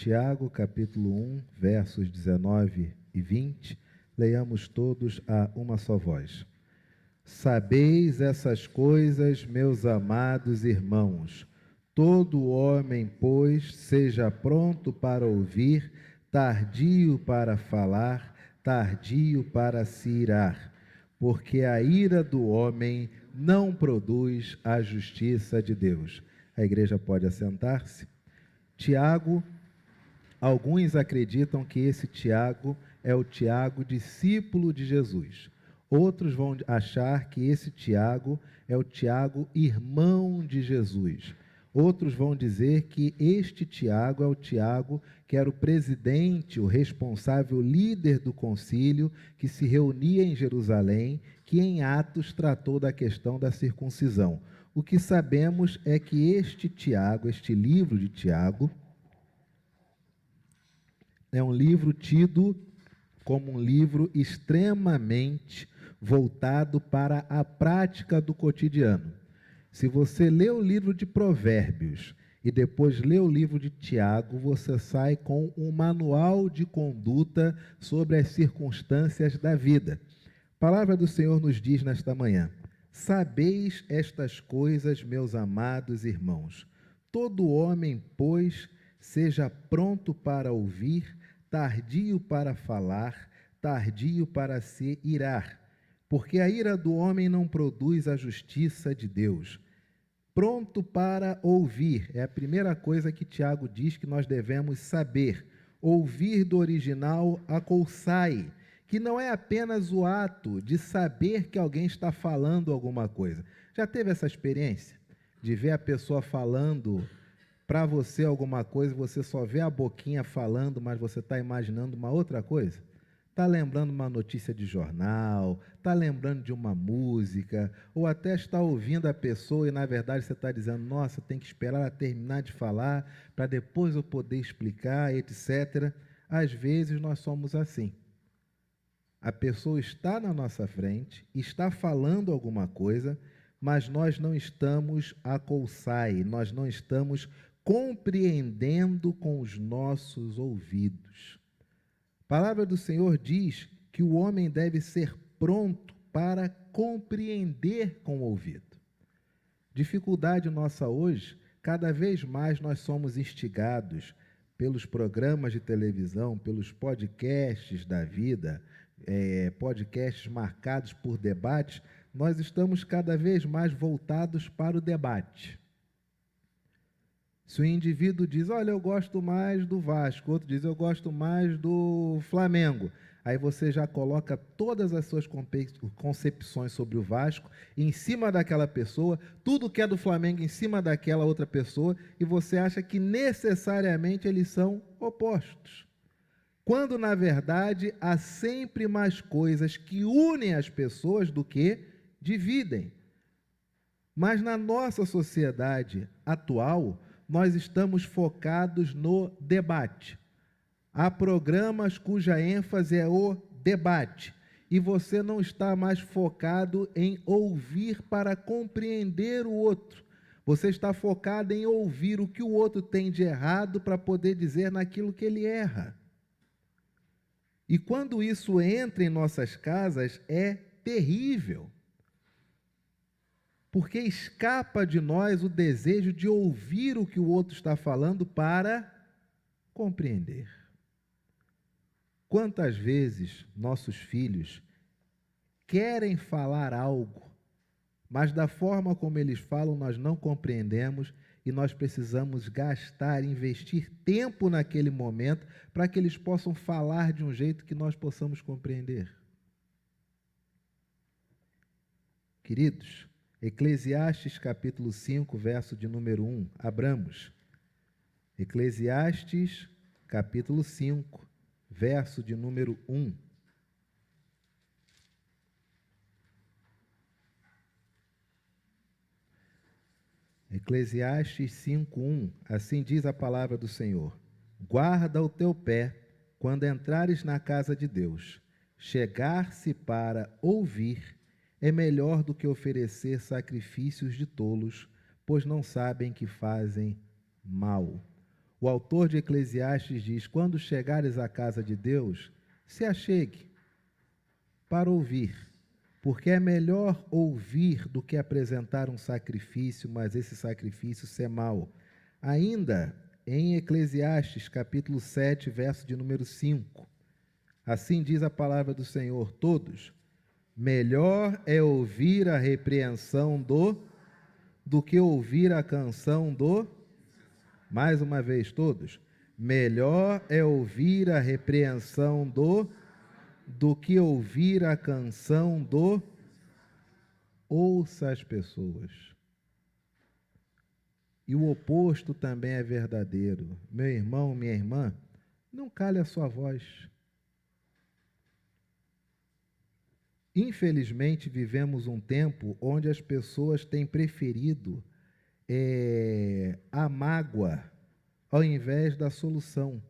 Tiago, capítulo 1, versos 19 e 20. Leiamos todos a uma só voz. Sabeis essas coisas, meus amados irmãos. Todo homem, pois, seja pronto para ouvir, tardio para falar, tardio para se irar, porque a ira do homem não produz a justiça de Deus. A igreja pode assentar-se. Tiago, alguns acreditam que esse Tiago é o Tiago, discípulo de Jesus. Outros vão achar que esse Tiago é o Tiago, irmão de Jesus. Outros vão dizer que este Tiago é o Tiago que era o presidente, o responsável, líder do concílio que se reunia em Jerusalém, que em Atos tratou da questão da circuncisão. O que sabemos é que este Tiago, este livro de Tiago, é um livro tido como um livro extremamente voltado para a prática do cotidiano. Se você lê o livro de Provérbios e depois lê o livro de Tiago, você sai com um manual de conduta sobre as circunstâncias da vida. A palavra do Senhor nos diz nesta manhã: sabeis estas coisas, meus amados irmãos. Todo homem, pois, seja pronto para ouvir, tardio para falar, tardio para se irar, porque a ira do homem não produz a justiça de Deus. Pronto para ouvir, é a primeira coisa que Tiago diz que nós devemos saber. Ouvir do original akousai, que não é apenas o ato de saber que alguém está falando alguma coisa. Já teve essa experiência de ver a pessoa falando para você alguma coisa, você só vê a boquinha falando, mas você está imaginando uma outra coisa? Está lembrando uma notícia de jornal, está lembrando de uma música, ou até está ouvindo a pessoa e, na verdade, você está dizendo: nossa, tem que esperar ela terminar de falar para depois eu poder explicar, etc. Às vezes nós somos assim. A pessoa está na nossa frente, está falando alguma coisa, mas nós não estamos akousai, nós não estamos compreendendo com os nossos ouvidos. A palavra do Senhor diz que o homem deve ser pronto para compreender com o ouvido. Dificuldade nossa hoje, cada vez mais nós somos instigados pelos programas de televisão, pelos podcasts da vida, podcasts marcados por debates, nós estamos cada vez mais voltados para o debate. Se o indivíduo diz: olha, eu gosto mais do Vasco, outro diz: eu gosto mais do Flamengo, aí você já coloca todas as suas concepções sobre o Vasco em cima daquela pessoa, tudo que é do Flamengo em cima daquela outra pessoa, e você acha que necessariamente eles são opostos. Quando, na verdade, há sempre mais coisas que unem as pessoas do que dividem. Mas na nossa sociedade atual, nós estamos focados no debate. Há programas cuja ênfase é o debate, e você não está mais focado em ouvir para compreender o outro. Você está focado em ouvir o que o outro tem de errado para poder dizer naquilo que ele erra. E quando isso entra em nossas casas, é terrível. Porque escapa de nós o desejo de ouvir o que o outro está falando para compreender. Quantas vezes nossos filhos querem falar algo, mas da forma como eles falam nós não compreendemos e nós precisamos gastar, investir tempo naquele momento para que eles possam falar de um jeito que nós possamos compreender. Queridos, Eclesiastes capítulo 5, verso de número 1, abramos. Eclesiastes capítulo 5, verso de número 1. Eclesiastes 5:1, assim diz a palavra do Senhor: guarda o teu pé quando entrares na casa de Deus. Chegar-se para ouvir é melhor do que oferecer sacrifícios de tolos, pois não sabem que fazem mal. O autor de Eclesiastes diz: quando chegares à casa de Deus, se achegue para ouvir, porque é melhor ouvir do que apresentar um sacrifício, mas esse sacrifício ser mau. Ainda em Eclesiastes, capítulo 7, verso de número 5, assim diz a palavra do Senhor: todos, melhor é ouvir a repreensão do que ouvir a canção mais uma vez todos, melhor é ouvir a repreensão do que ouvir a canção ouça as pessoas. E o oposto também é verdadeiro. Meu irmão, minha irmã, não cale a sua voz. Infelizmente, vivemos um tempo onde as pessoas têm preferido a mágoa ao invés da solução.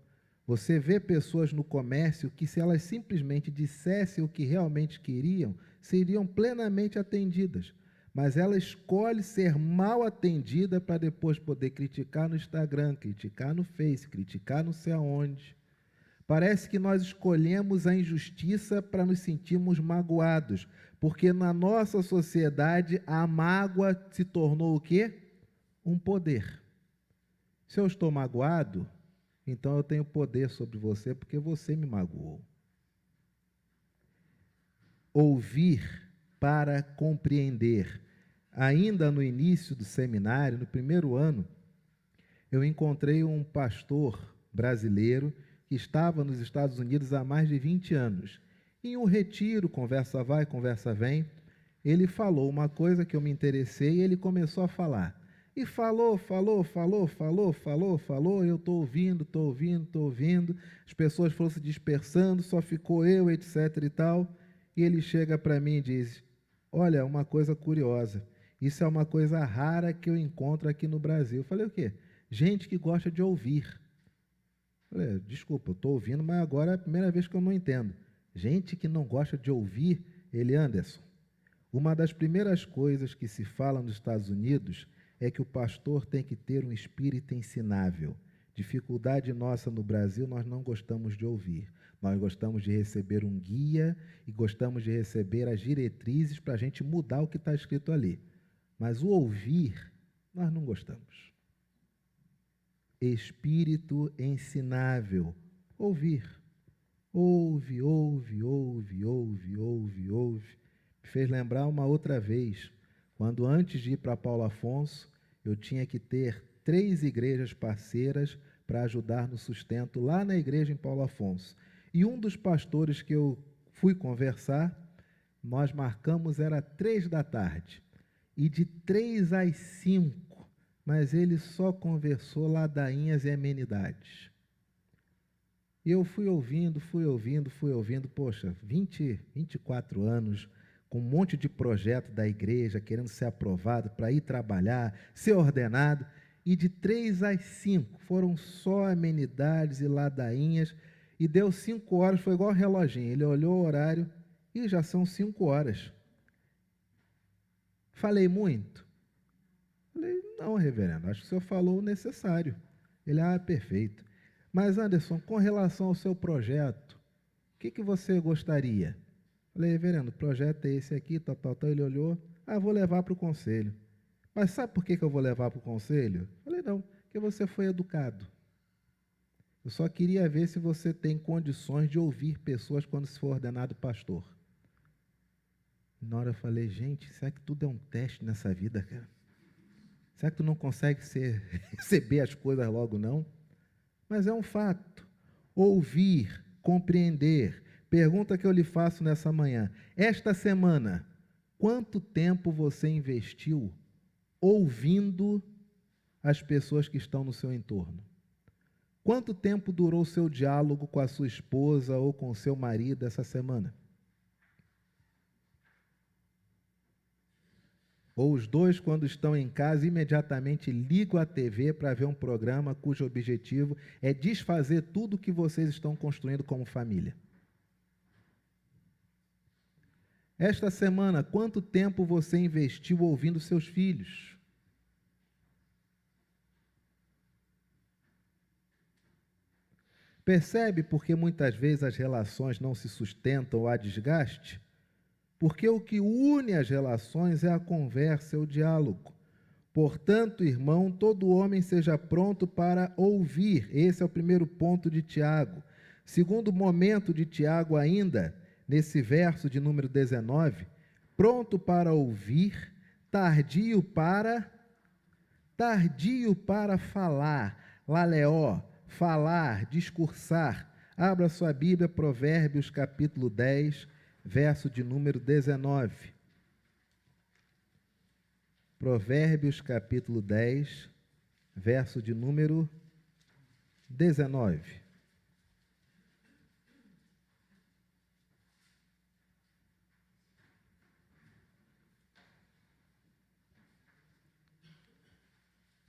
Você vê pessoas no comércio que, se elas simplesmente dissessem o que realmente queriam, seriam plenamente atendidas. Mas ela escolhe ser mal atendida para depois poder criticar no Instagram, criticar no Face, criticar não sei aonde. Parece que nós escolhemos a injustiça para nos sentirmos magoados, porque na nossa sociedade a mágoa se tornou o quê? Um poder. Se eu estou magoado, então eu tenho poder sobre você porque você me magoou. Ouvir para compreender. Ainda no início do seminário, no primeiro ano, eu encontrei um pastor brasileiro que estava nos Estados Unidos há mais de 20 anos. Em um retiro, conversa vai, conversa vem, ele falou uma coisa que eu me interessei e ele começou a falar. E falou, eu estou ouvindo, as pessoas foram se dispersando, só ficou eu, etc e tal. E ele chega para mim e diz: olha, uma coisa curiosa, isso é uma coisa rara que eu encontro aqui no Brasil. Eu falei: o quê? Gente que gosta de ouvir. Eu falei: desculpa, eu estou ouvindo, mas agora é a primeira vez que eu não entendo. Gente que não gosta de ouvir. Ele: Anderson, uma das primeiras coisas que se fala nos Estados Unidos é que o pastor tem que ter um espírito ensinável. Dificuldade nossa no Brasil, nós não gostamos de ouvir. Nós gostamos de receber um guia e gostamos de receber as diretrizes para a gente mudar o que está escrito ali. Mas o ouvir, nós não gostamos. Espírito ensinável. Ouvir. Ouve. Me fez lembrar uma outra vez, quando antes de ir para Paulo Afonso, eu tinha que ter 3 igrejas parceiras para ajudar no sustento lá na igreja em Paulo Afonso. E um dos pastores que eu fui conversar, nós marcamos, era 3 da tarde. E de 3 às 5, mas ele só conversou ladainhas e amenidades. E eu fui ouvindo, poxa, 24 anos, com um monte de projeto da igreja, querendo ser aprovado para ir trabalhar, ser ordenado, e de 3 às 5 foram só amenidades e ladainhas, e deu 5 horas, foi igual reloginho, ele olhou o horário, e já são 5 horas. Falei muito? Falei: não, reverendo, acho que o senhor falou o necessário. Ele: perfeito. Mas, Anderson, com relação ao seu projeto, o que você gostaria? Falei: reverendo, o projeto é esse aqui, tal. Ele olhou: vou levar para o conselho. Mas sabe por que eu vou levar para o conselho? Falei: não, porque você foi educado. Eu só queria ver se você tem condições de ouvir pessoas quando se for ordenado pastor. Na hora eu falei: gente, será que tudo é um teste nessa vida, cara? Será que tu não consegue receber as coisas logo, não? Mas é um fato. Ouvir, compreender. Pergunta que eu lhe faço nessa manhã. Esta semana, quanto tempo você investiu ouvindo as pessoas que estão no seu entorno? Quanto tempo durou o seu diálogo com a sua esposa ou com o seu marido essa semana? Ou os dois, quando estão em casa, imediatamente ligam a TV para ver um programa cujo objetivo é desfazer tudo o que vocês estão construindo como família. Esta semana, quanto tempo você investiu ouvindo seus filhos? Percebe porque muitas vezes as relações não se sustentam ou há desgaste? Porque o que une as relações é a conversa, é o diálogo. Portanto, irmão, todo homem seja pronto para ouvir. Esse é o primeiro ponto de Tiago. Segundo momento de Tiago ainda, nesse verso de número 19, pronto para ouvir, tardio para falar, laleó, falar, discursar. Abra sua Bíblia, Provérbios capítulo 10, verso de número 19. Provérbios capítulo 10, verso de número 19.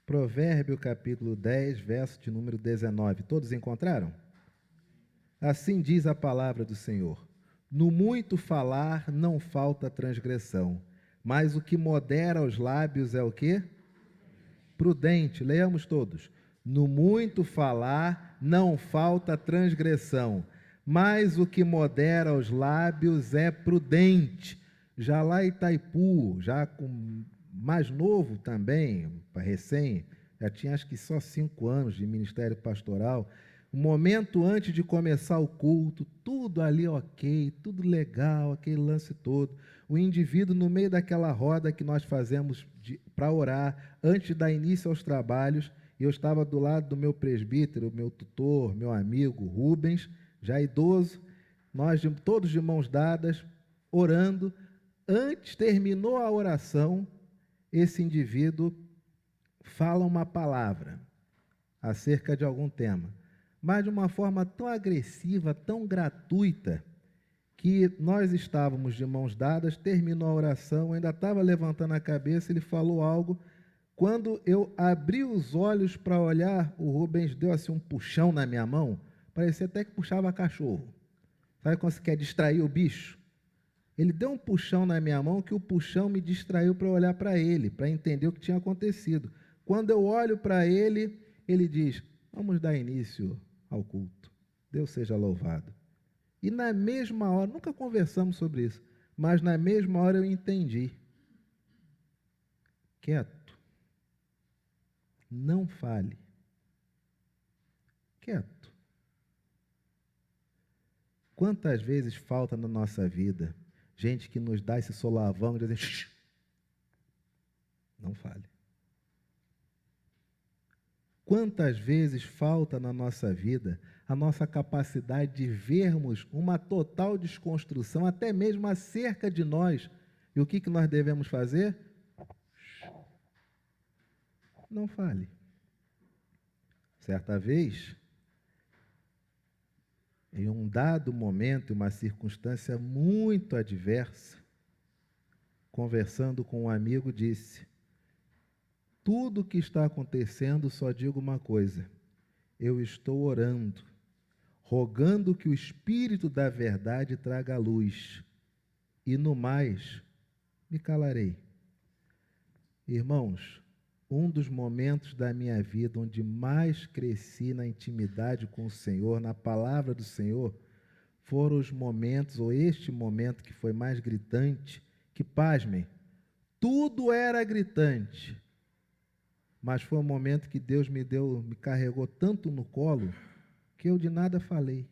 Provérbio capítulo 10, verso de número 19. Todos encontraram? Assim diz a palavra do Senhor: no muito falar não falta transgressão, mas o que modera os lábios é o quê? Prudente. Leiamos todos. No muito falar não falta transgressão, mas o que modera os lábios é prudente. Já lá em Itaipu, já com mais novo também, recém, já tinha acho que só 5 anos de ministério pastoral, um momento antes de começar o culto, tudo ali ok, tudo legal, aquele lance todo. O indivíduo no meio daquela roda que nós fazemos para orar, antes de dar início aos trabalhos, eu estava do lado do meu presbítero, meu tutor, meu amigo Rubens, já idoso, nós todos de mãos dadas, orando. Antes, terminou a oração, esse indivíduo fala uma palavra acerca de algum tema, mas de uma forma tão agressiva, tão gratuita, que nós estávamos de mãos dadas, terminou a oração, ainda estava levantando a cabeça, ele falou algo. Quando eu abri os olhos para olhar, o Rubens deu assim um puxão na minha mão, parecia até que puxava cachorro. Sabe quando você quer distrair o bicho? Ele deu um puxão na minha mão, que o puxão me distraiu para olhar para ele, para entender o que tinha acontecido. Quando eu olho para ele, ele diz: vamos dar início ao culto. Deus seja louvado. E na mesma hora, nunca conversamos sobre isso, mas na mesma hora eu entendi. Quieto. Não fale. Quieto. Quantas vezes falta na nossa vida gente que nos dá esse solavão de dizer: não fale. Quantas vezes falta na nossa vida a nossa capacidade de vermos uma total desconstrução, até mesmo acerca de nós. E o que nós devemos fazer? Não fale. Certa vez, em um dado momento, uma circunstância muito adversa, conversando com um amigo, disse: tudo o que está acontecendo, só digo uma coisa: eu estou orando, rogando que o Espírito da verdade traga a luz, e no mais, me calarei. Irmãos, um dos momentos da minha vida onde mais cresci na intimidade com o Senhor, na palavra do Senhor, foram os momentos, ou este momento que foi mais gritante, que, pasmem, tudo era gritante, mas foi um momento que Deus me carregou tanto no colo, que eu de nada falei.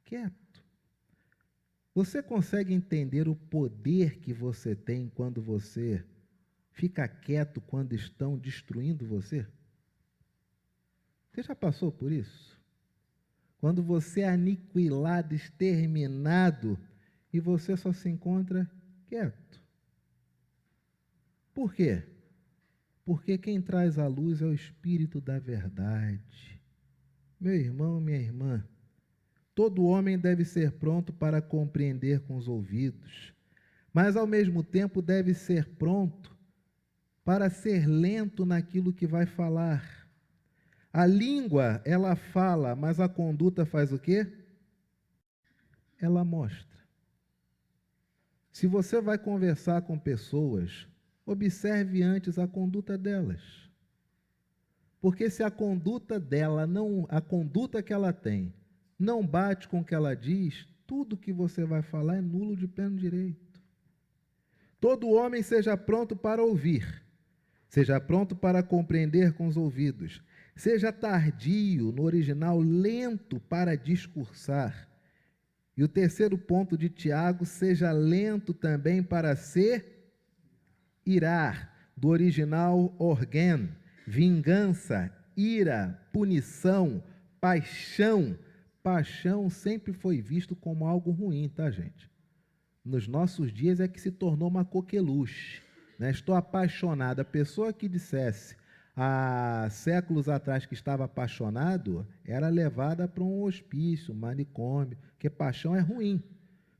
Quieto. Você consegue entender o poder que você tem quando você fica quieto quando estão destruindo você? Você já passou por isso? Quando você é aniquilado, exterminado, e você só se encontra quieto. Por quê? Porque quem traz a luz é o Espírito da verdade. Meu irmão, minha irmã, todo homem deve ser pronto para compreender com os ouvidos, mas ao mesmo tempo deve ser pronto para ser lento naquilo que vai falar. A língua, ela fala, mas a conduta faz o quê? Ela mostra. Se você vai conversar com pessoas, observe antes a conduta delas. Porque se a conduta dela a conduta que ela tem não bate com o que ela diz, tudo que você vai falar é nulo de pleno direito. Todo homem seja pronto para ouvir, seja pronto para compreender com os ouvidos, seja tardio, no original, lento para discursar. E o terceiro ponto de Tiago, seja lento também para se irar, do original orgen, vingança, ira, punição, paixão. Paixão sempre foi visto como algo ruim, tá, gente? Nos nossos dias é que se tornou uma coqueluche, né? Estou apaixonado. A pessoa que dissesse há séculos atrás que estava apaixonado era levada para um hospício, um manicômio, porque paixão é ruim.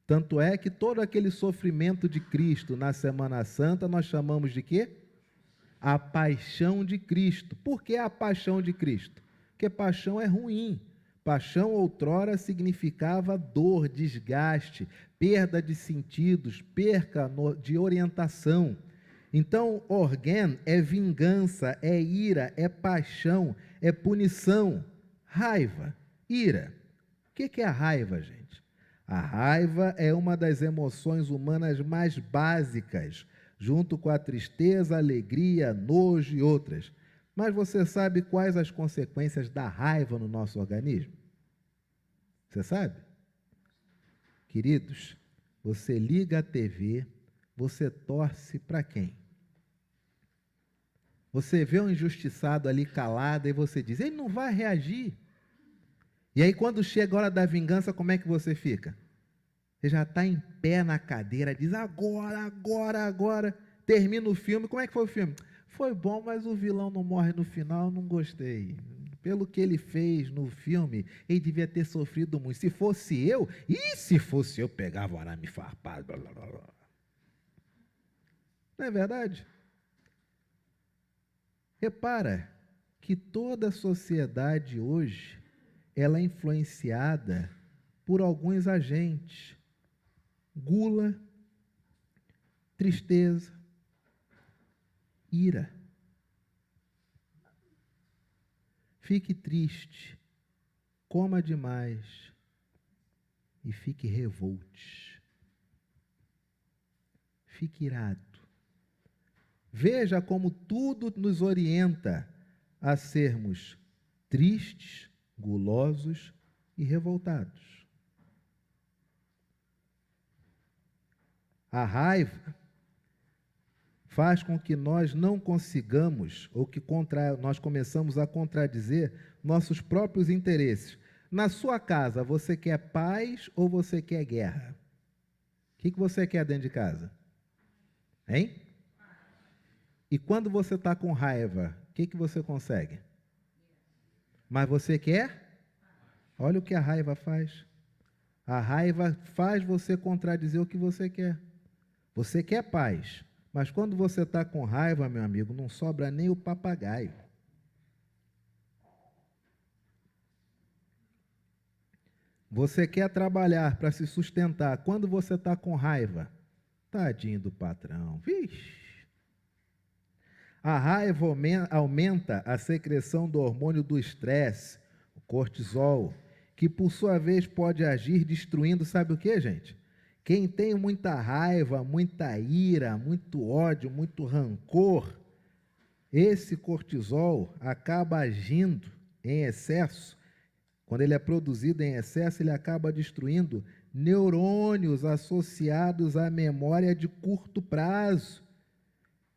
Tanto é que todo aquele sofrimento de Cristo na Semana Santa nós chamamos de quê? A paixão de Cristo. Por que a paixão de Cristo? Porque paixão é ruim. Paixão outrora significava dor, desgaste, perda de sentidos, perca de orientação. Então, orgen é vingança, é ira, é paixão, é punição, raiva, ira. O que é a raiva, gente? A raiva é uma das emoções humanas mais básicas, junto com a tristeza, a alegria, nojo e outras. Mas você sabe quais as consequências da raiva no nosso organismo? Você sabe? Queridos, você liga a TV, você torce para quem? Você vê um injustiçado ali calado e você diz, ele não vai reagir. E aí quando chega a hora da vingança, como é que você fica? Você já está em pé na cadeira, diz agora, agora, agora. Termina o filme, como é que foi o filme? Foi bom, mas o vilão não morre no final, não gostei. Pelo que ele fez no filme, ele devia ter sofrido muito. Se fosse eu, pegava o arame farpado, blá, blá, blá. Não é verdade? Repara que toda a sociedade hoje, ela é influenciada por alguns agentes. Gula, tristeza, ira. Fique triste, coma demais e fique revolte. Fique irado. Veja como tudo nos orienta a sermos tristes, gulosos e revoltados. A raiva faz com que nós não consigamos, ou que nós começamos a contradizer nossos próprios interesses. Na sua casa, você quer paz ou você quer guerra? O que você quer dentro de casa? Hein? E quando você está com raiva, o que você consegue? Mas você quer? Olha o que a raiva faz. A raiva faz você contradizer o que você quer. Você quer paz. Mas quando você está com raiva, meu amigo, não sobra nem o papagaio. Você quer trabalhar para se sustentar. Quando você está com raiva, tadinho do patrão. Vixe. A raiva aumenta a secreção do hormônio do estresse, o cortisol, que por sua vez pode agir destruindo, sabe o que, gente? Quem tem muita raiva, muita ira, muito ódio, muito rancor, esse cortisol acaba agindo em excesso. Quando ele é produzido em excesso, ele acaba destruindo neurônios associados à memória de curto prazo.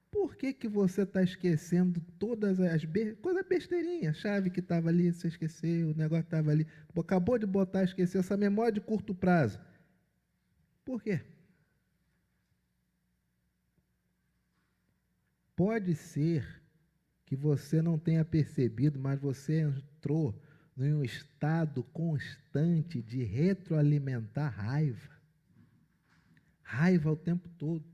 Por que você está esquecendo todas as coisas besteirinhas? Chave que estava ali, você esqueceu, o negócio estava ali, acabou de botar, esqueceu, essa memória de curto prazo. Por quê? Pode ser que você não tenha percebido, mas você entrou em um estado constante de retroalimentar raiva. Raiva o tempo todo.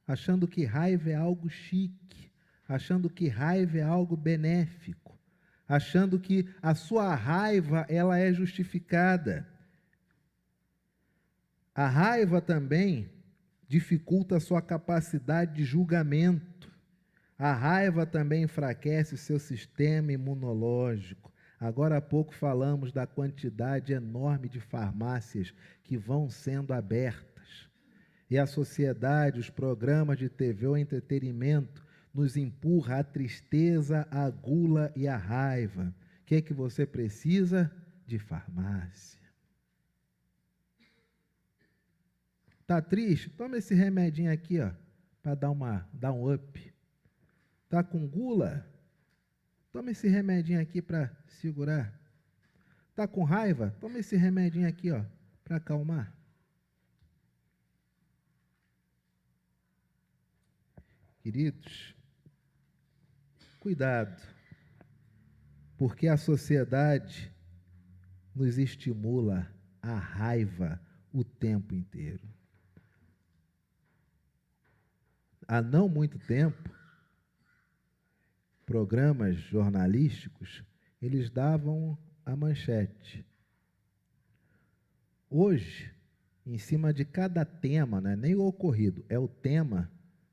Achando que raiva é algo chique, achando que raiva é algo benéfico, achando que a sua raiva ela é justificada. A raiva também dificulta a sua capacidade de julgamento. A raiva também enfraquece o seu sistema imunológico. Agora há pouco falamos da quantidade enorme de farmácias que vão sendo abertas. E a sociedade, os programas de TV, o entretenimento, nos empurra a tristeza, a gula e a raiva. O que é que você precisa? De farmácia. Tá triste? Toma esse remedinho aqui, ó, para dar um up. Tá com gula? Toma esse remedinho aqui para segurar. Tá com raiva? Toma esse remedinho aqui, ó, para acalmar. Queridos, cuidado, porque a sociedade nos estimula a raiva o tempo inteiro. Há não muito tempo, programas jornalísticos, eles davam a manchete. Hoje, em cima de cada tema, não é nem o ocorrido, é o tema,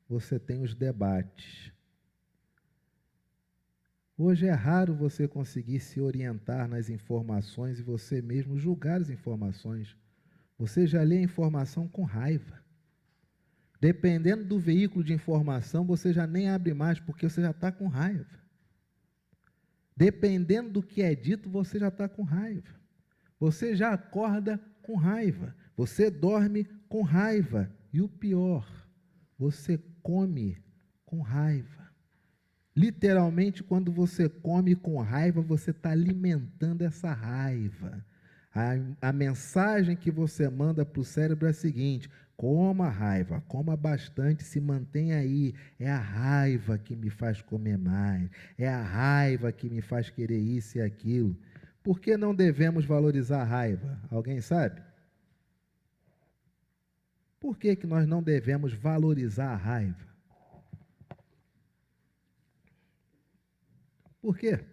você tem os debates. Hoje é raro você conseguir se orientar nas informações e você mesmo julgar as informações. Você já lê a informação com raiva. Dependendo do veículo de informação, você já nem abre mais, porque você já está com raiva. Dependendo do que é dito, você já está com raiva. Você já acorda com raiva. Você dorme com raiva. E o pior, você come com raiva. Literalmente, quando você come com raiva, você está alimentando essa raiva. A mensagem que você manda para o cérebro é a seguinte: coma raiva, coma bastante, se mantenha aí. É a raiva que me faz comer mais. É a raiva que me faz querer isso e aquilo. Por que não devemos valorizar a raiva? Alguém sabe? Por que nós não devemos valorizar a raiva? Por quê?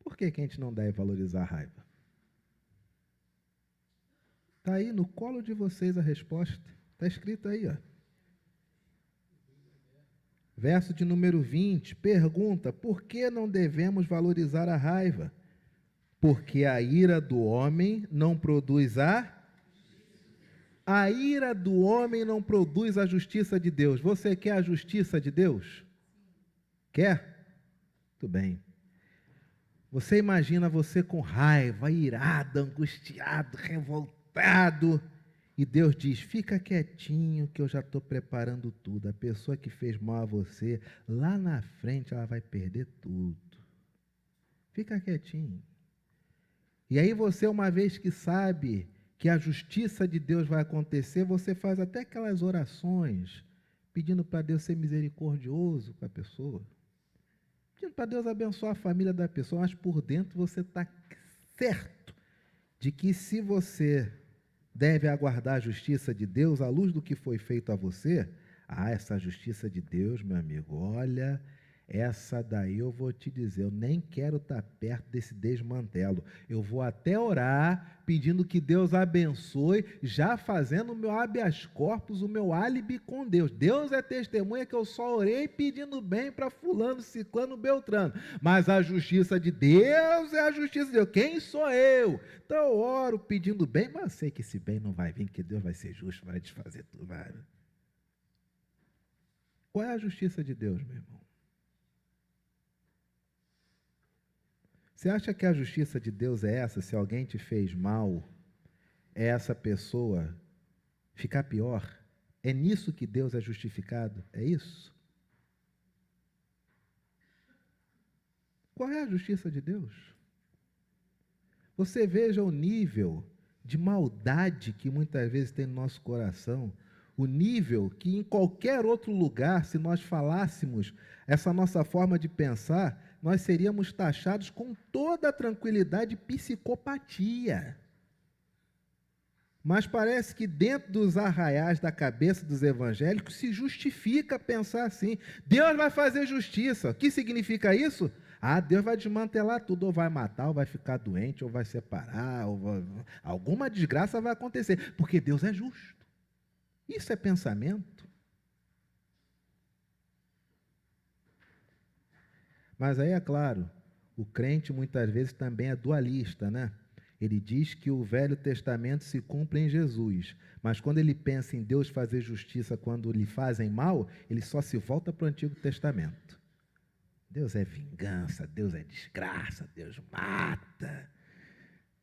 Por que a gente não deve valorizar a raiva? Está aí no colo de vocês a resposta. Está escrito aí, ó. Verso de número 20, pergunta: por que não devemos valorizar a raiva? Porque a ira do homem não produz a ira do homem não produz a justiça de Deus. Você quer a justiça de Deus? Quer? Muito bem. Você imagina você com raiva, irado, angustiado, revoltado, e Deus diz: fica quietinho que eu já estou preparando tudo. A pessoa que fez mal a você, lá na frente ela vai perder tudo. Fica quietinho. E aí você, uma vez que sabe que a justiça de Deus vai acontecer, você faz até aquelas orações, pedindo para Deus ser misericordioso com a pessoa, pedindo para Deus abençoar a família da pessoa, mas por dentro você está certo de que se você deve aguardar a justiça de Deus, à luz do que foi feito a você, essa justiça de Deus, meu amigo, olha, essa daí eu vou te dizer, eu nem quero estar perto desse desmantelo. Eu vou até orar, pedindo que Deus abençoe, já fazendo o meu habeas corpus, o meu álibi com Deus. Deus é testemunha que eu só orei pedindo bem para fulano, ciclano, beltrano. Mas a justiça de Deus é a justiça de Deus. Quem sou eu? Então eu oro pedindo bem, mas eu sei que esse bem não vai vir, que Deus vai ser justo, vai desfazer tudo. Vai. Qual é a justiça de Deus, meu irmão? Você acha que a justiça de Deus é essa? Se alguém te fez mal, é essa pessoa ficar pior? É nisso que Deus é justificado? É isso? Qual é a justiça de Deus? Você veja o nível de maldade que muitas vezes tem no nosso coração, o nível que em qualquer outro lugar, se nós falássemos essa nossa forma de pensar, nós seríamos taxados com toda a tranquilidade de psicopatia. Mas parece que dentro dos arraiais da cabeça dos evangélicos se justifica pensar assim: Deus vai fazer justiça. O que significa isso? Deus vai desmantelar tudo, ou vai matar, ou vai ficar doente, ou vai separar, alguma desgraça vai acontecer, porque Deus é justo. Isso é pensamento? Mas aí é claro, o crente muitas vezes também é dualista, né? Ele diz que o Velho Testamento se cumpre em Jesus, mas quando ele pensa em Deus fazer justiça quando lhe fazem mal, ele só se volta para o Antigo Testamento. Deus é vingança, Deus é desgraça, Deus mata.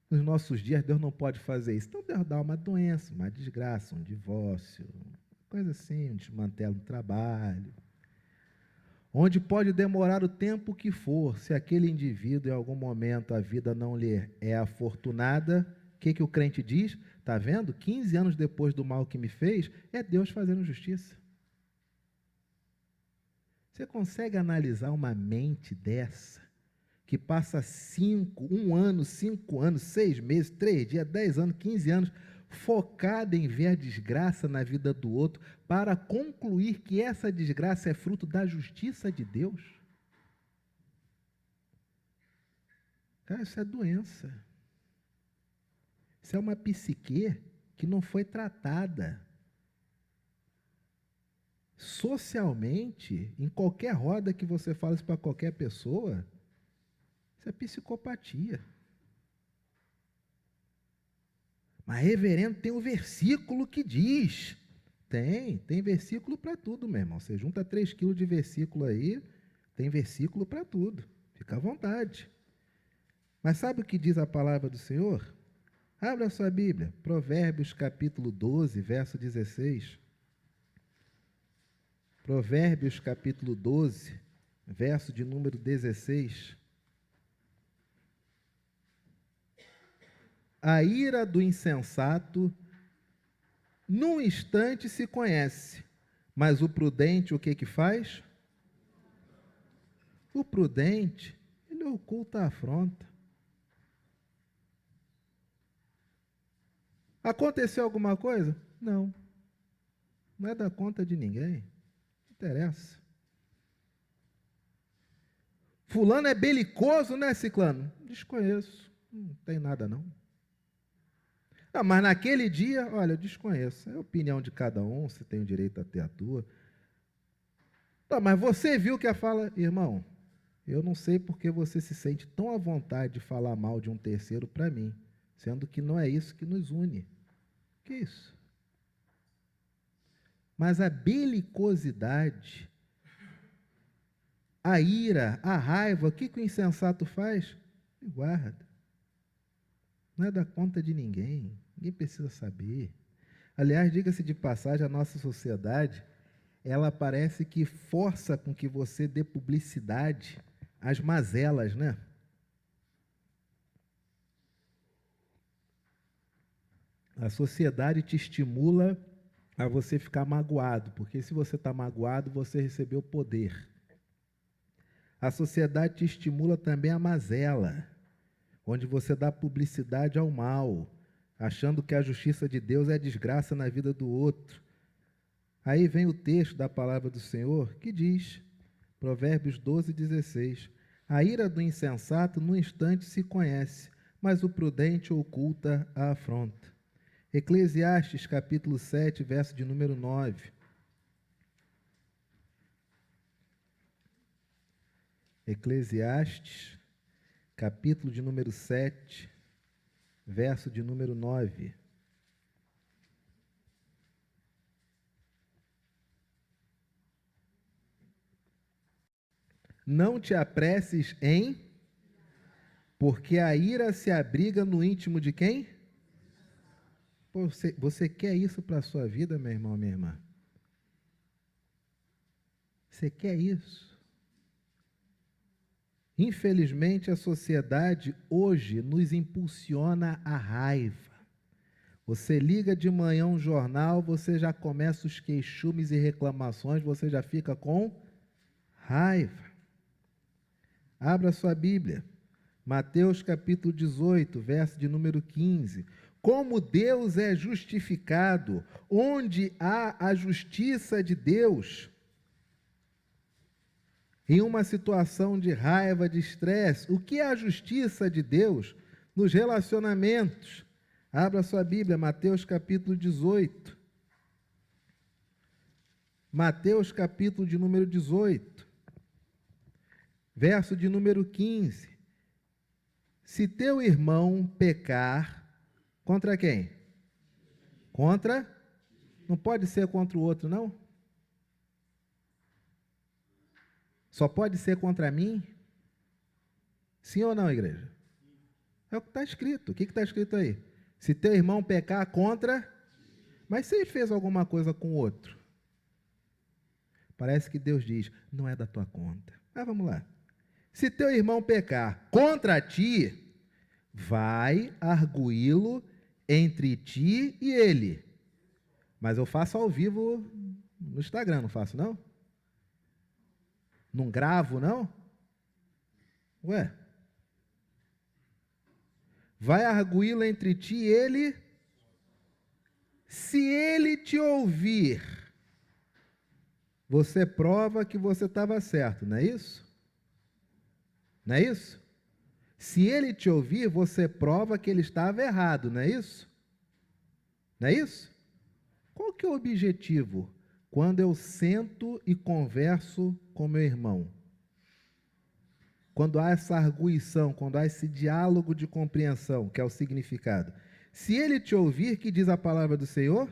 Nos nossos dias, Deus não pode fazer isso. Então, Deus dá uma doença, uma desgraça, um divórcio, coisa assim, um desmantelo do trabalho. Onde pode demorar o tempo que for, se aquele indivíduo, em algum momento, a vida não lhe é afortunada, o que o crente diz? Está vendo? 15 anos depois do mal que me fez, é Deus fazendo justiça. Você consegue analisar uma mente dessa, que passa 1 ano, 5 anos, 6 meses, 3 dias, 10 anos, 15 anos, focada em ver a desgraça na vida do outro, para concluir que essa desgraça é fruto da justiça de Deus? Cara, isso é doença. Isso é uma psique que não foi tratada. Socialmente, em qualquer roda que você fala isso para qualquer pessoa, isso é psicopatia. Mas, reverendo, tem um versículo que diz. Tem versículo para tudo, meu irmão. Você junta 3 quilos de versículo aí, tem versículo para tudo. Fica à vontade. Mas sabe o que diz a palavra do Senhor? Abra a sua Bíblia, Provérbios capítulo 12, verso 16. Provérbios capítulo 12, verso de número 16. A ira do insensato, num instante se conhece, mas o prudente o que faz? O prudente, ele oculta a afronta. Aconteceu alguma coisa? Não. Não é da conta de ninguém. Não interessa. Fulano é belicoso, né, ciclano? Desconheço. Não tem nada, não. Ah, mas naquele dia, olha, eu desconheço. É a opinião de cada um, você tem o direito a ter a tua. Não, mas você viu que a fala... Irmão, eu não sei porque você se sente tão à vontade de falar mal de um terceiro para mim, sendo que não é isso que nos une. Que isso? Mas a belicosidade, a ira, a raiva, o que o insensato faz? Ele guarda. Não é da conta de ninguém. Ninguém precisa saber. Aliás, diga-se de passagem, a nossa sociedade, ela parece que força com que você dê publicidade às mazelas, né? A sociedade te estimula a você ficar magoado, porque se você está magoado, você recebeu poder. A sociedade te estimula também a mazela, onde você dá publicidade ao mal, achando que a justiça de Deus é desgraça na vida do outro. Aí vem o texto da palavra do Senhor que diz, Provérbios 12, 16, a ira do insensato no instante se conhece, mas o prudente oculta a afronta. Eclesiastes capítulo 7, verso de número 9. Eclesiastes, capítulo de número 7, verso de número 9. Não te apresses em, porque a ira se abriga no íntimo de quem? Pô, você quer isso para a sua vida, meu irmão, minha irmã? Você quer isso? Infelizmente, a sociedade hoje nos impulsiona a raiva. Você liga de manhã um jornal, você já começa os queixumes e reclamações, você já fica com raiva. Abra sua Bíblia, Mateus capítulo 18, verso de número 15. Como Deus é justificado, onde há a justiça de Deus, em uma situação de raiva, de estresse, o que é a justiça de Deus nos relacionamentos? Abra sua Bíblia, Mateus capítulo 18. Mateus capítulo de número 18, verso de número 15. Se teu irmão pecar, contra quem? Contra? Não pode ser contra o outro, não? Só pode ser contra mim? Sim ou não, igreja? É o que está escrito. O que está escrito aí? Se teu irmão pecar contra... Mas se ele fez alguma coisa com o outro? Parece que Deus diz, não é da tua conta. Mas vamos lá. Se teu irmão pecar contra ti, vai arguí-lo entre ti e ele. Mas eu faço ao vivo no Instagram, não faço não? Não gravo não? Ué? Vai arguí-lo entre ti e ele. Se ele te ouvir, você prova que você estava certo, não é isso? Não é isso? Se ele te ouvir, você prova que ele estava errado, não é isso? Não é isso? Qual que é o objetivo quando eu sento e converso com meu irmão? Quando há essa arguição, quando há esse diálogo de compreensão, que é o significado. Se ele te ouvir, que diz a palavra do Senhor?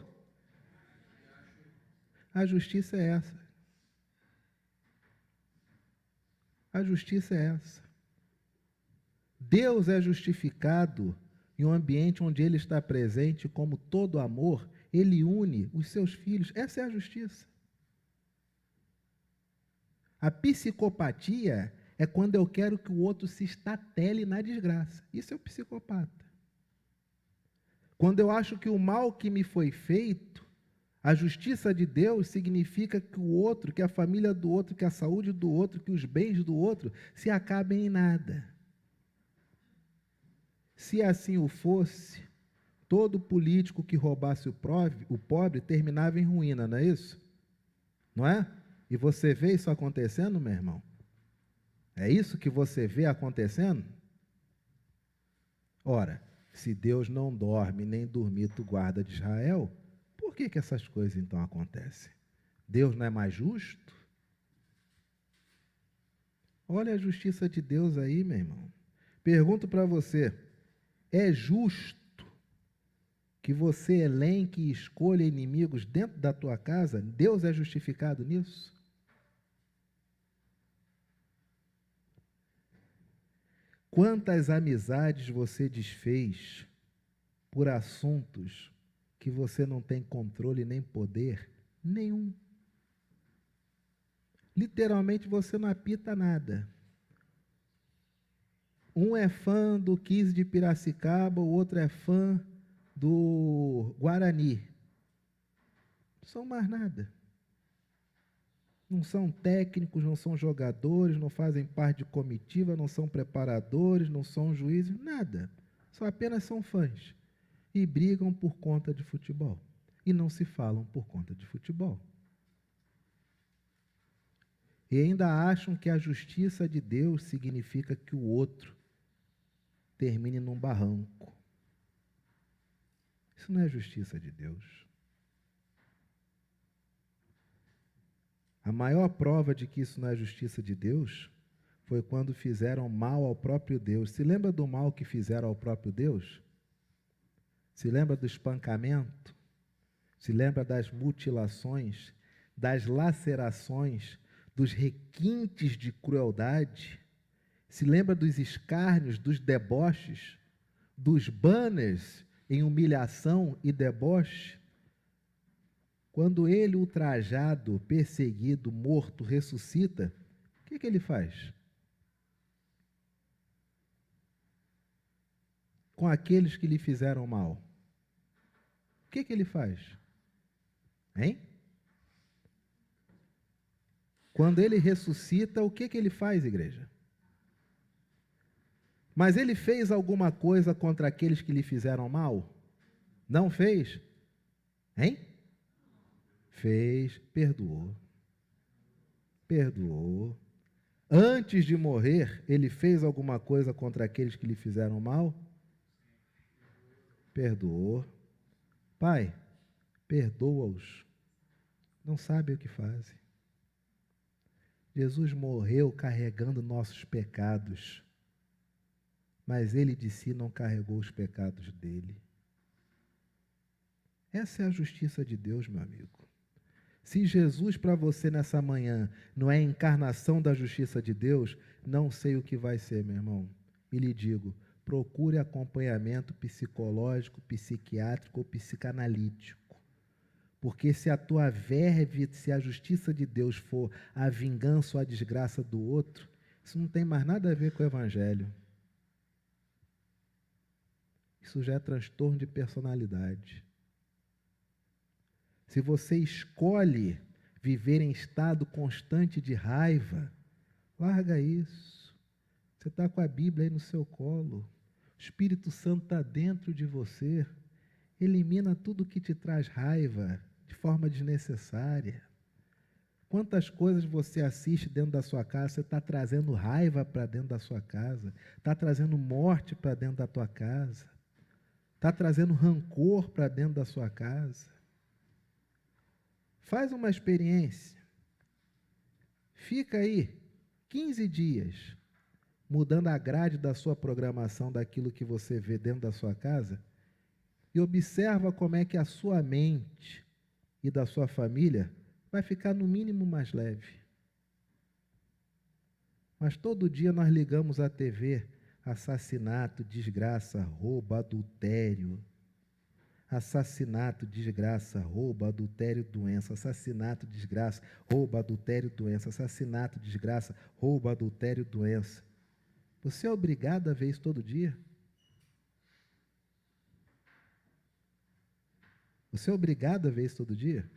A justiça é essa. A justiça é essa. Deus é justificado em um ambiente onde Ele está presente, como todo amor, Ele une os seus filhos. Essa é a justiça. A psicopatia é quando eu quero que o outro se estatele na desgraça. Isso é o psicopata. Quando eu acho que o mal que me foi feito, a justiça de Deus significa que o outro, que a família do outro, que a saúde do outro, que os bens do outro se acabem em nada. Se assim o fosse, todo político que roubasse o pobre terminava em ruína, não é isso? Não é? E você vê isso acontecendo, meu irmão? É isso que você vê acontecendo? Ora, se Deus não dorme nem dormita o guarda de Israel, por que essas coisas então acontecem? Deus não é mais justo? Olha a justiça de Deus aí, meu irmão. Pergunto para você, é justo que você elenque e escolha inimigos dentro da tua casa? Deus é justificado nisso? Quantas amizades você desfez por assuntos que você não tem controle nem poder nenhum? Literalmente você não apita nada. Um é fã do 15 de Piracicaba, o outro é fã do Guarani. Não são mais nada. Não são técnicos, não são jogadores, não fazem parte de comitiva, não são preparadores, não são juízes, nada. Só apenas são fãs. E brigam por conta de futebol. E não se falam por conta de futebol. E ainda acham que a justiça de Deus significa que o outro termine num barranco. Isso não é justiça de Deus. A maior prova de que isso não é justiça de Deus foi quando fizeram mal ao próprio Deus. Se lembra do mal que fizeram ao próprio Deus? Se lembra do espancamento? Se lembra das mutilações, das lacerações, dos requintes de crueldade? Se lembra dos escárnios, dos deboches, dos banners em humilhação e deboche? Quando ele, ultrajado, perseguido, morto, ressuscita, o que ele faz? Com aqueles que lhe fizeram mal. O que ele faz? Hein? Quando ele ressuscita, o que ele faz, igreja? Mas ele fez alguma coisa contra aqueles que lhe fizeram mal? Não fez? Hein? Fez, perdoou. Perdoou. Antes de morrer, ele fez alguma coisa contra aqueles que lhe fizeram mal? Perdoou. Pai, perdoa-os. não sabem o que fazem. Jesus morreu carregando nossos pecados, mas ele de si não carregou os pecados dele. Essa é a justiça de Deus, meu amigo. Se Jesus para você nessa manhã não é a encarnação da justiça de Deus, não sei o que vai ser, meu irmão. E lhe digo, procure acompanhamento psicológico, psiquiátrico ou psicanalítico. Porque se a tua verve, se a justiça de Deus for a vingança ou a desgraça do outro, isso não tem mais nada a ver com o Evangelho. Isso já é transtorno de personalidade. Se você escolhe viver em estado constante de raiva, larga isso. Você está com a Bíblia aí no seu colo. O Espírito Santo está dentro de você. Elimina tudo que te traz raiva de forma desnecessária. Quantas coisas você assiste dentro da sua casa, você está trazendo raiva para dentro da sua casa, está trazendo morte para dentro da tua casa, está trazendo rancor para dentro da sua casa. Faz uma experiência. Fica aí 15 dias mudando a grade da sua programação daquilo que você vê dentro da sua casa e observa como é que a sua mente e da sua família vai ficar no mínimo mais leve. Mas todo dia nós ligamos a TV, assassinato, desgraça, roubo, adultério. Assassinato, desgraça, roubo, adultério, doença. Assassinato, desgraça, roubo, adultério, doença. Assassinato, desgraça, roubo, adultério, doença. Você é obrigado a ver isso todo dia? Você é obrigado a ver isso todo dia?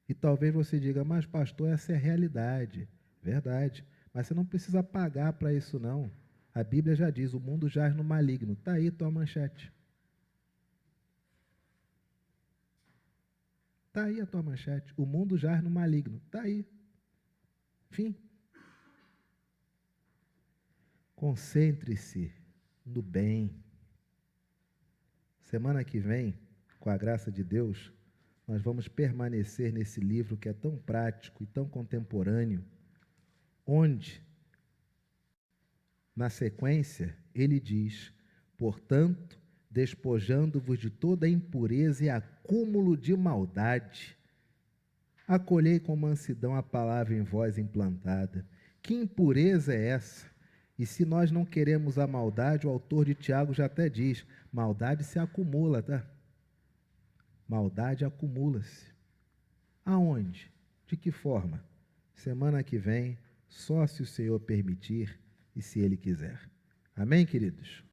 E talvez você diga, mas pastor, essa é a realidade. Verdade. Mas você não precisa pagar para isso não. A Bíblia já diz, o mundo jaz no maligno. Está aí tua manchete. Está aí a tua manchete. O mundo jaz no maligno. Está aí. Fim. Concentre-se no bem. Semana que vem, com a graça de Deus, nós vamos permanecer nesse livro que é tão prático e tão contemporâneo, onde, na sequência, ele diz, portanto, despojando-vos de toda impureza e acúmulo de maldade, acolhei com mansidão a palavra em vós implantada. Que impureza é essa? E se nós não queremos a maldade, o autor de Tiago já até diz, maldade se acumula, tá? Maldade acumula-se. Aonde? De que forma? Semana que vem, só se o Senhor permitir e se Ele quiser. Amém, queridos?